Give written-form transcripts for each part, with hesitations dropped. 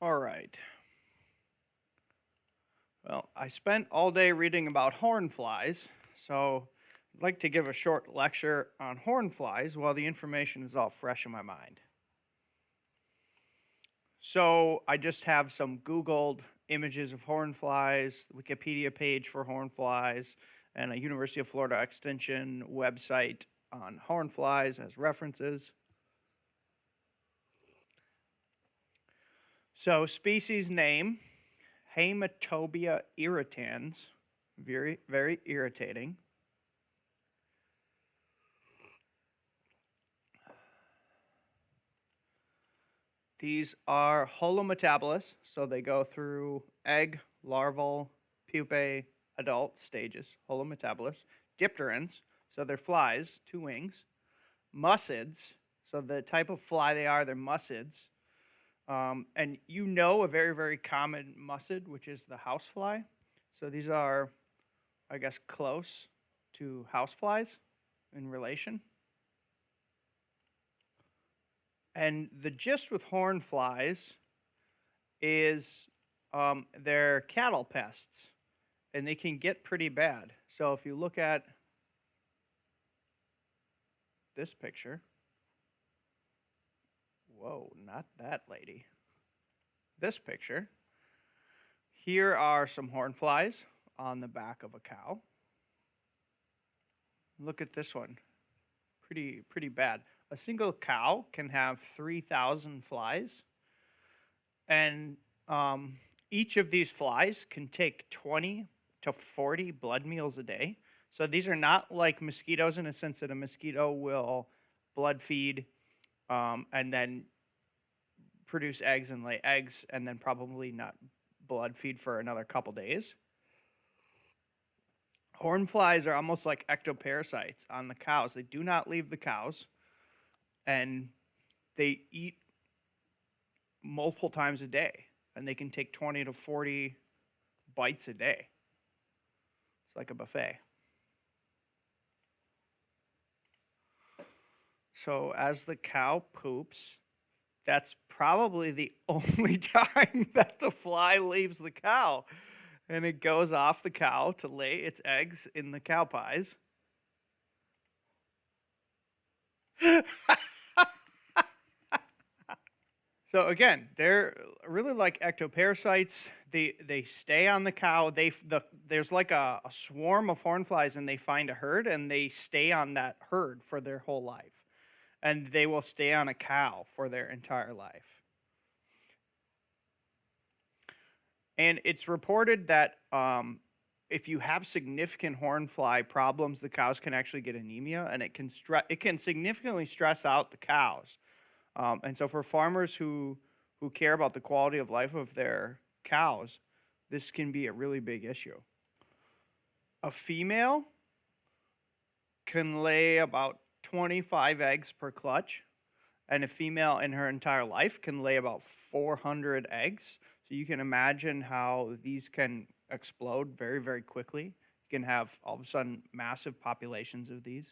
All right. Well, I spent all day reading about hornflies, so I'd like to give a short lecture on hornflies while the information is all fresh in my mind. So I just have some Googled images of hornflies, Wikipedia page for hornflies, and a University of Florida Extension website on hornflies as references. So species name, Haematobia irritans, very, very irritating. These are holometabolists, so they go through egg, larval, pupae, adult stages, holometabolists. Dipterans, so they're flies, 2 wings. Musids, so the type of fly they are, they're musids. And you know a very, very common musid, which is the housefly. So these are, I guess, close to houseflies in relation. And the gist with hornflies is they're cattle pests, and they can get pretty bad. So if you look at this picture, whoa, not that lady. This picture, here are some hornflies on the back of a cow. Look at this one, pretty bad. A single cow can have 3,000 flies, and each of these flies can take 20 to 40 blood meals a day. So these are not like mosquitoes in a sense that a mosquito will blood feed and then produce eggs and lay eggs and then probably not blood feed for another couple days. Hornflies are almost like ectoparasites on the cows. They do not leave the cows, and they eat multiple times a day, and they can take 20 to 40 bites a day. It's like a buffet. So as the cow poops, that's probably the only time that the fly leaves the cow. And it goes off the cow to lay its eggs in the cow pies. So again, they're really like ectoparasites. They stay on the cow. There's like a swarm of hornflies, and they find a herd, and they stay on that herd for their whole life. And they will stay on a cow for their entire life. And it's reported that if you have significant hornfly problems, the cows can actually get anemia, and it can significantly stress out the cows. And so for farmers who care about the quality of life of their cows, this can be a really big issue. A female can lay about 25 eggs per clutch, and a female in her entire life can lay about 400 eggs. So you can imagine how these can explode very, very quickly. You can have all of a sudden massive populations of these.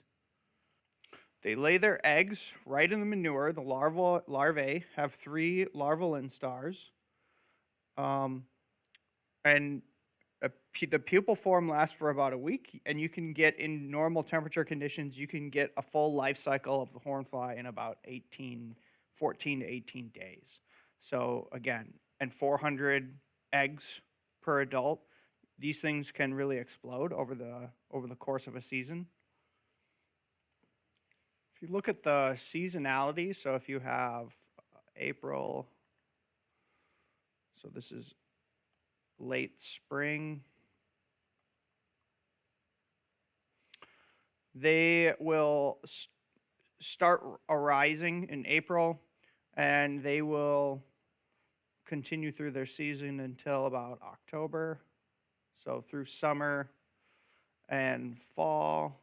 They lay their eggs right in the manure. The larvae have 3 larval instars. And the pupal form lasts for about a week, and you can get, in normal temperature conditions, you can get a full life cycle of the hornfly in about 14 to 18 days. So again, and 400 eggs per adult. These things can really explode over the course of a season. If you look at the seasonality, so if you have April, so this is late spring, they will start arising in April, and they will continue through their season until about October, so through summer and fall,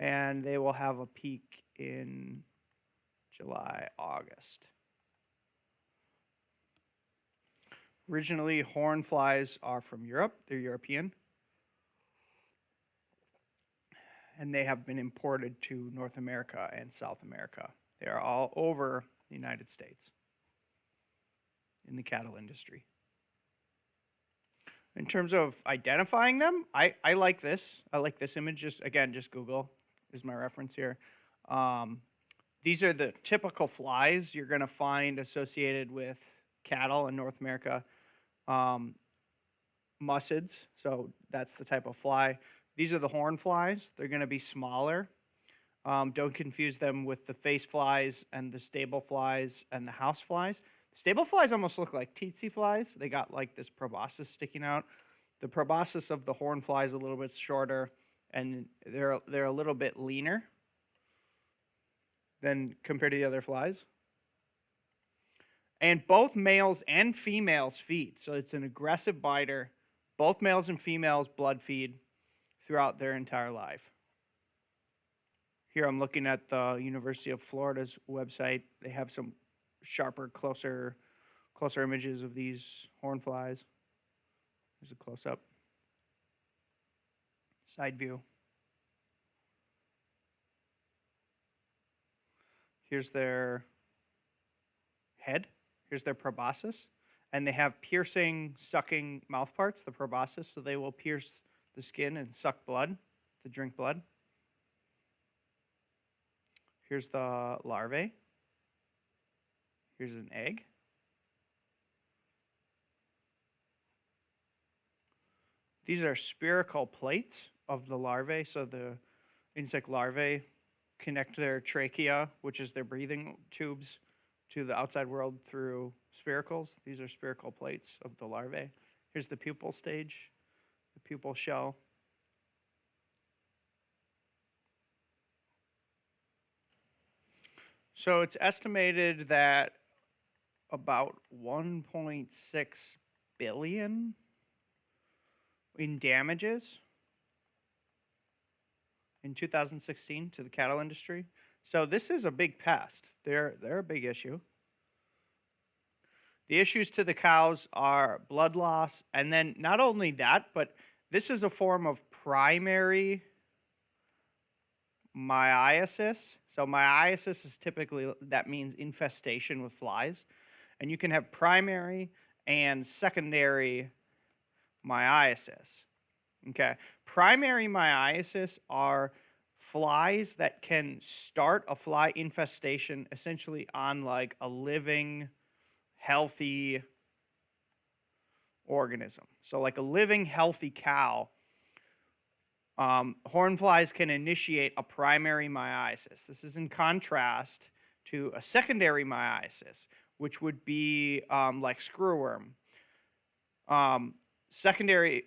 and they will have a peak in July, August. Originally, hornflies are from Europe. They're European. And they have been imported to North America and South America. They are all over the United States. in the cattle industry. In terms of identifying them, I like this. I like this image. Just Google is my reference here. These are the typical flies you're going to find associated with cattle in North America. Muscids, so that's the type of fly. These are the horn flies. They're going to be smaller. Don't confuse them with the face flies and the stable flies and the house flies. Stable flies almost look like tsetse flies. They got like this proboscis sticking out. The proboscis of the horn fly is a little bit shorter, and they're a little bit leaner than compared to the other flies. And both males and females feed, so it's an aggressive biter. Both males and females blood feed throughout their entire life. Here I'm looking at the University of Florida's website. They have some sharper, closer images of these horn flies. Here's a close-up. Side view. Here's their head. Here's their proboscis. And they have piercing, sucking mouth parts, the proboscis, so they will pierce the skin and suck blood to drink blood. Here's the larvae. Here's an egg. These are spherical plates of the larvae, so the insect larvae connect their trachea, which is their breathing tubes, to the outside world through spiracles. These are spherical plates of the larvae. Here's the pupal stage, the pupal shell. So it's estimated that about 1.6 billion in damages in 2016 to the cattle industry. So this is a big pest. They're a big issue. The issues to the cows are blood loss, and then not only that, but this is a form of primary myiasis. So myiasis is typically, that means infestation with flies. And you can have primary and secondary myiasis. Okay, primary myiasis are flies that can start a fly infestation essentially on like a living, healthy organism. So like a living, healthy cow, horn flies can initiate a primary myiasis. This is in contrast to a secondary myiasis, which would be like screwworm. Secondary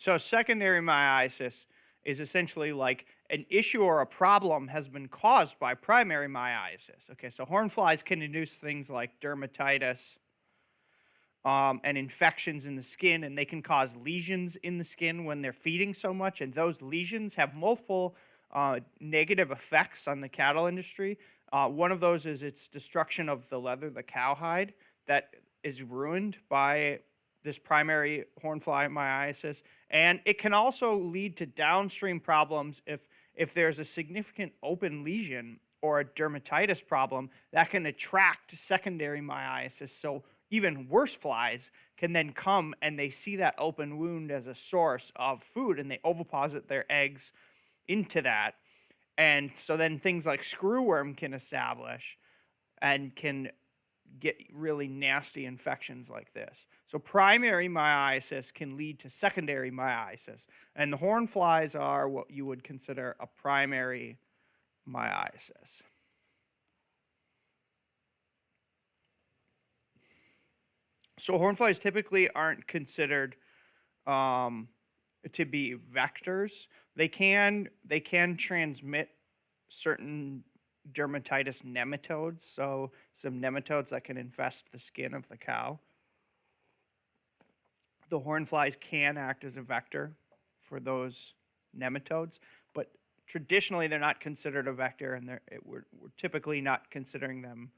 myiasis is essentially like an issue or a problem has been caused by primary myiasis. Okay, so horn flies can induce things like dermatitis and infections in the skin, and they can cause lesions in the skin when they're feeding so much, and those lesions have multiple negative effects on the cattle industry. One of those is its destruction of the leather, the cowhide, that is ruined by this primary hornfly myiasis, and it can also lead to downstream problems if there's a significant open lesion or a dermatitis problem that can attract secondary myiasis. So even worse flies can then come and they see that open wound as a source of food, and they oviposit their eggs into that. And so then things like screwworm can establish and can get really nasty infections like this. So primary myiasis can lead to secondary myiasis, and the horn flies are what you would consider a primary myiasis. So horn flies typically aren't considered to be vectors. They can transmit certain dermatitis nematodes, so some nematodes that can infest the skin of the cow. The horn flies can act as a vector for those nematodes, but traditionally they're not considered a vector, and we're typically not considering them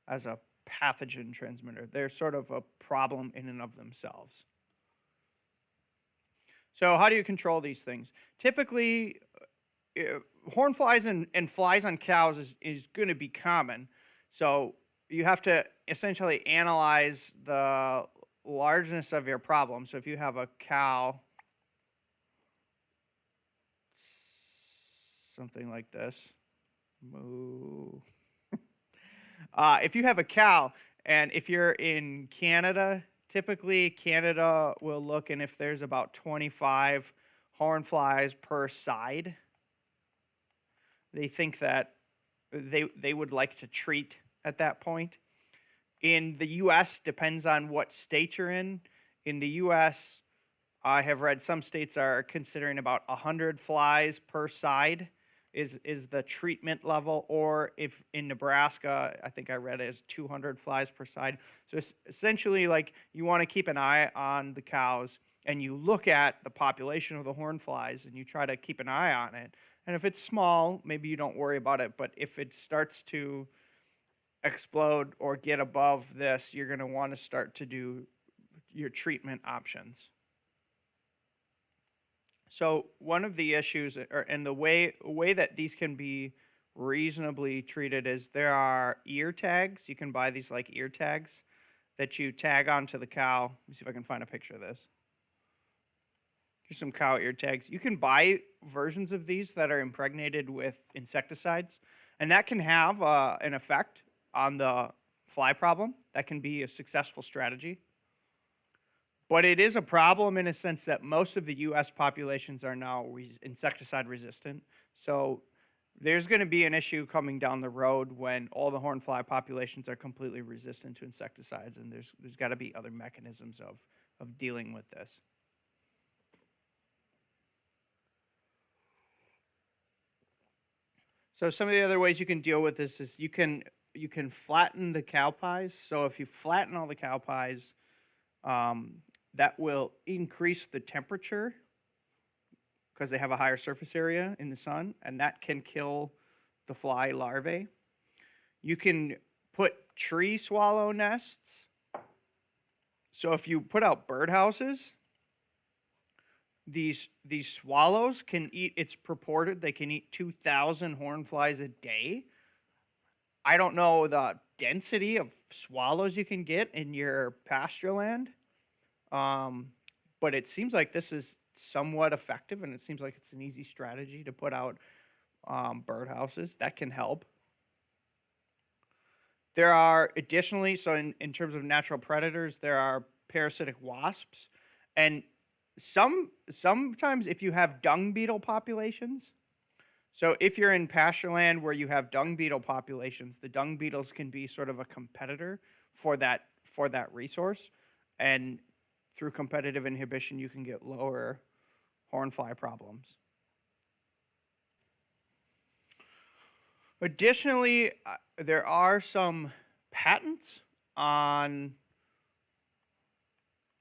as a pathogen transmitter. They're sort of a problem in and of themselves. So how do you control these things? Typically, horn flies and flies on cows is going to be common. So you have to essentially analyze the largeness of your problem. So if you have a cow, something like this, moo. If you have a cow, and if you're in Canada, typically Canada will look, and if there's about 25 horn flies per side, they think that they would like to treat at that point. In the U.S., depends on what state you're in. In the U.S., I have read some states are considering about 100 flies per side is the treatment level, or if in Nebraska, I think I read it as 200 flies per side. So it's essentially like you want to keep an eye on the cows, and you look at the population of the horn flies, and you try to keep an eye on it. And if it's small, maybe you don't worry about it, but if it starts to explode or get above this, you're going to want to start to do your treatment options. So one of the issues, and the way that these can be reasonably treated, is there are ear tags. You can buy these like ear tags that you tag onto the cow. Let me see if I can find a picture of this. Here's some cow ear tags. You can buy versions of these that are impregnated with insecticides, and that can have an effect on the fly problem. That can be a successful strategy. But it is a problem in a sense that most of the U.S. populations are now insecticide resistant. So there's going to be an issue coming down the road when all the horn fly populations are completely resistant to insecticides, and there's got to be other mechanisms of dealing with this. So some of the other ways you can deal with this is you can flatten the cow pies. So if you flatten all the cow pies, that will increase the temperature because they have a higher surface area in the sun, and that can kill the fly larvae. You can put tree swallow nests. So if you put out birdhouses, these swallows can eat, it's purported they can eat 2,000 horn flies a day. I don't know the density of swallows you can get in your pasture land, but it seems like this is somewhat effective, and it seems like it's an easy strategy to put out birdhouses. That can help. There are additionally, so in terms of natural predators, there are parasitic wasps, and sometimes if you have dung beetle populations, so if you're in pasture land where you have dung beetle populations, the dung beetles can be sort of a competitor for that resource, and through competitive inhibition, you can get lower horn fly problems. Additionally, there are some patents on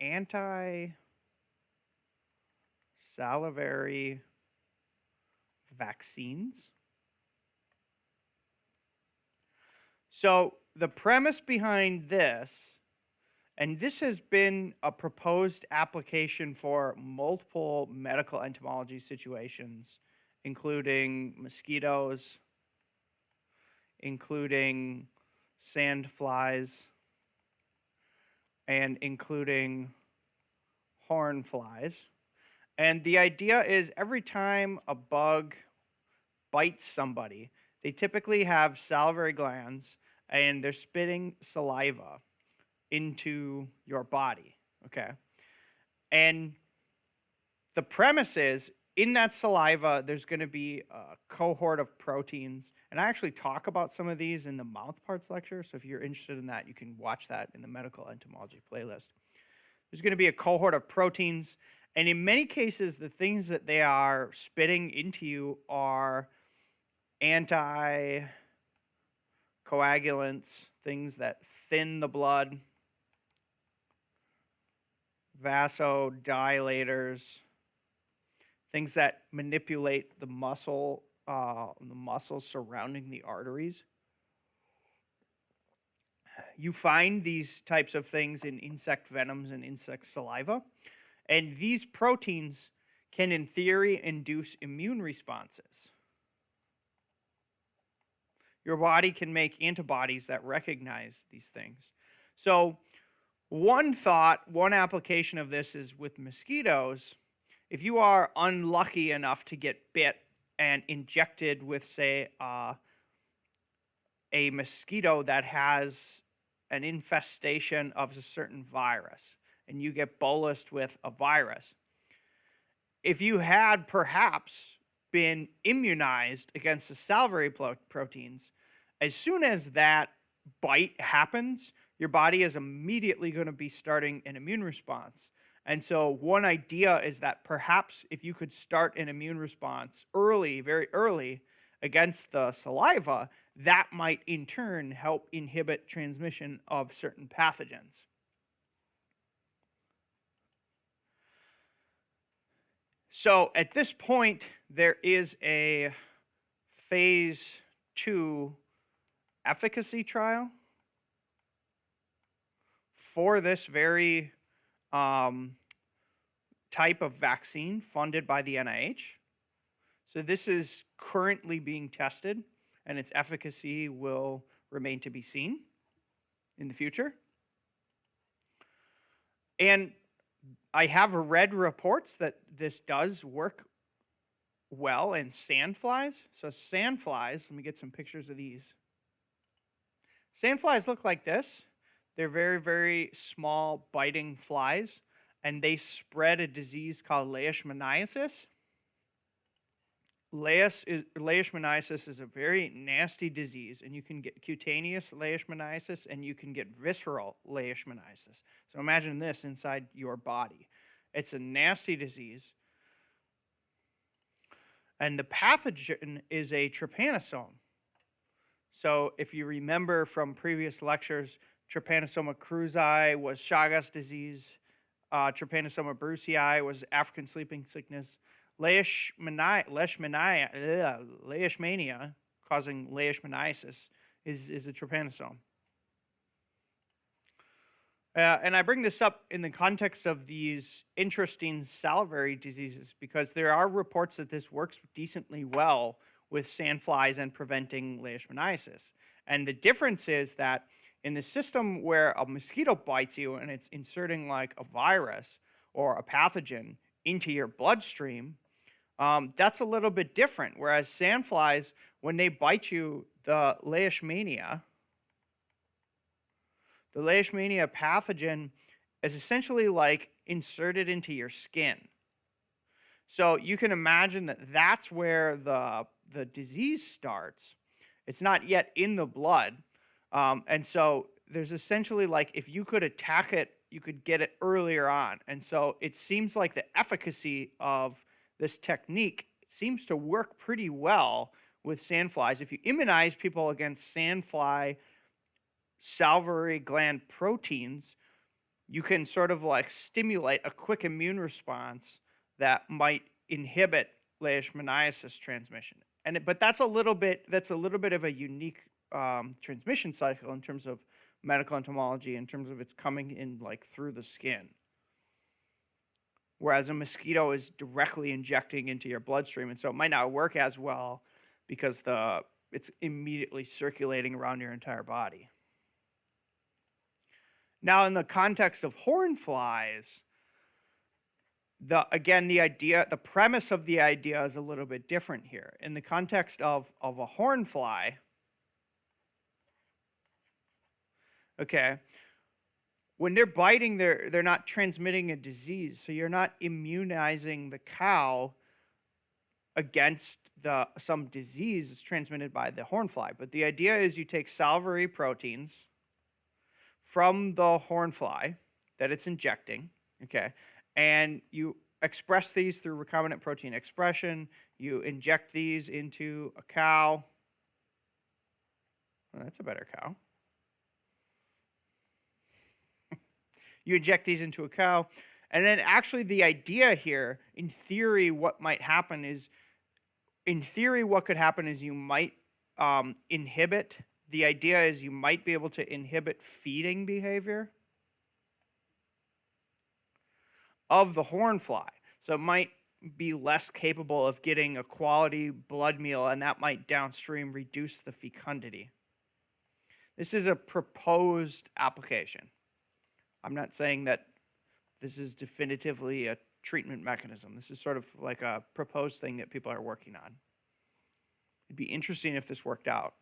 anti-salivary vaccines. So the premise behind this, and this has been a proposed application for multiple medical entomology situations, including mosquitoes, including sand flies, and including horn flies. And the idea is every time a bug bites somebody, they typically have salivary glands, and they're spitting saliva into your body, okay? And the premise is, in that saliva, there's going to be a cohort of proteins, and I actually talk about some of these in the mouth parts lecture, so if you're interested in that, you can watch that in the medical entomology playlist. There's going to be a cohort of proteins, and in many cases, the things that they are spitting into you are anticoagulants, things that thin the blood, vasodilators, things that manipulate the muscles surrounding the arteries. You find these types of things in insect venoms and insect saliva, and these proteins can, in theory, induce immune responses. your body can make antibodies that recognize these things. So one thought, one application of this is with mosquitoes. If you are unlucky enough to get bit and injected with, say, a mosquito that has an infestation of a certain virus, and you get bolused with a virus, if you had perhaps been immunized against the salivary proteins, as soon as that bite happens, your body is immediately going to be starting an immune response. And so one idea is that perhaps if you could start an immune response early, very early, against the saliva, that might in turn help inhibit transmission of certain pathogens. So at this point, there is a phase 2 efficacy trial for this very type of vaccine funded by the NIH. So this is currently being tested, and its efficacy will remain to be seen in the future. And I have read reports that this does work well in sandflies. So sandflies, let me get some pictures of these. Sandflies look like this. They're very, very small biting flies, and they spread a disease called Leishmaniasis. Leishmaniasis is a very nasty disease, and you can get cutaneous Leishmaniasis, and you can get visceral Leishmaniasis. So imagine this inside your body. It's a nasty disease, and the pathogen is a trypanosome. So if you remember from previous lectures, Trypanosoma cruzi was Chagas disease. Trypanosoma brucei was African sleeping sickness. Leishmania, causing leishmaniasis, is a trypanosome. And I bring this up in the context of these interesting salivary diseases because there are reports that this works decently well with sandflies and preventing leishmaniasis. And the difference is that in the system where a mosquito bites you and it's inserting like a virus or a pathogen into your bloodstream, that's a little bit different. Whereas sandflies, when they bite you, the Leishmania pathogen is essentially like inserted into your skin. So you can imagine that that's where the disease starts. It's not yet in the blood. And so there's essentially like if you could attack it, you could get it earlier on. And so it seems like the efficacy of this technique seems to work pretty well with sandflies. If you immunize people against sandfly salivary gland proteins, you can sort of like stimulate a quick immune response that might inhibit leishmaniasis transmission. But that's a little bit of a unique transmission cycle in terms of medical entomology, in terms of it's coming in like through the skin. Whereas a mosquito is directly injecting into your bloodstream, and so it might not work as well because it's immediately circulating around your entire body. Now, in the context of horn flies, the premise of the idea is a little bit different here. In the context of a horn fly, okay, when they're biting, they're not transmitting a disease, so you're not immunizing the cow against some disease that's transmitted by the horn fly. But the idea is you take salivary proteins from the horn fly that it's injecting, okay, and you express these through recombinant protein expression. You inject these into a cow. Well, that's a better cow. You inject these into a cow, and then actually the idea here, in theory, what could happen is you might inhibit. The idea is you might be able to inhibit feeding behavior of the horn fly. So it might be less capable of getting a quality blood meal, and that might downstream reduce the fecundity. This is a proposed application. I'm not saying that this is definitively a treatment mechanism. This is sort of like a proposed thing that people are working on. It'd be interesting if this worked out.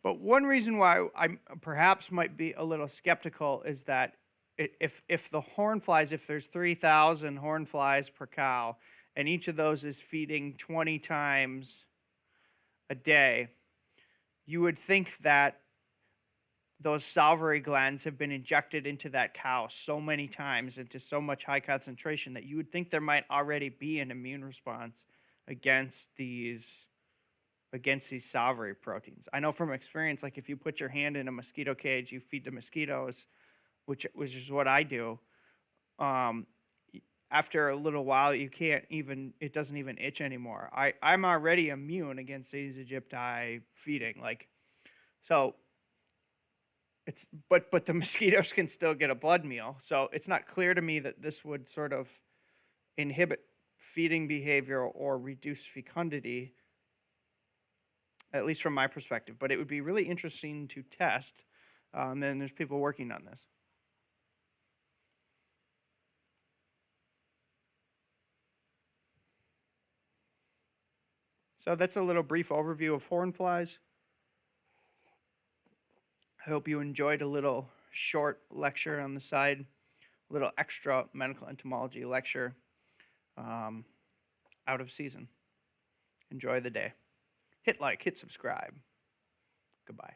But one reason why I perhaps might be a little skeptical is that if the horn flies, if there's 3,000 horn flies per cow, and each of those is feeding 20 times a day, you would think that those salivary glands have been injected into that cow so many times, into so much high concentration, that you would think there might already be an immune response against these salivary proteins. I know from experience, like if you put your hand in a mosquito cage, you feed the mosquitoes, which is what I do. After a little while, it doesn't even itch anymore. I'm already immune against Aedes aegypti feeding. But the mosquitoes can still get a blood meal. So it's not clear to me that this would sort of inhibit feeding behavior or reduce fecundity, at least from my perspective. But it would be really interesting to test. And there's people working on this. So that's a little brief overview of horn flies. I hope you enjoyed a little short lecture on the side, a little extra medical entomology lecture out of season. Enjoy the day. Hit like, hit subscribe. Goodbye.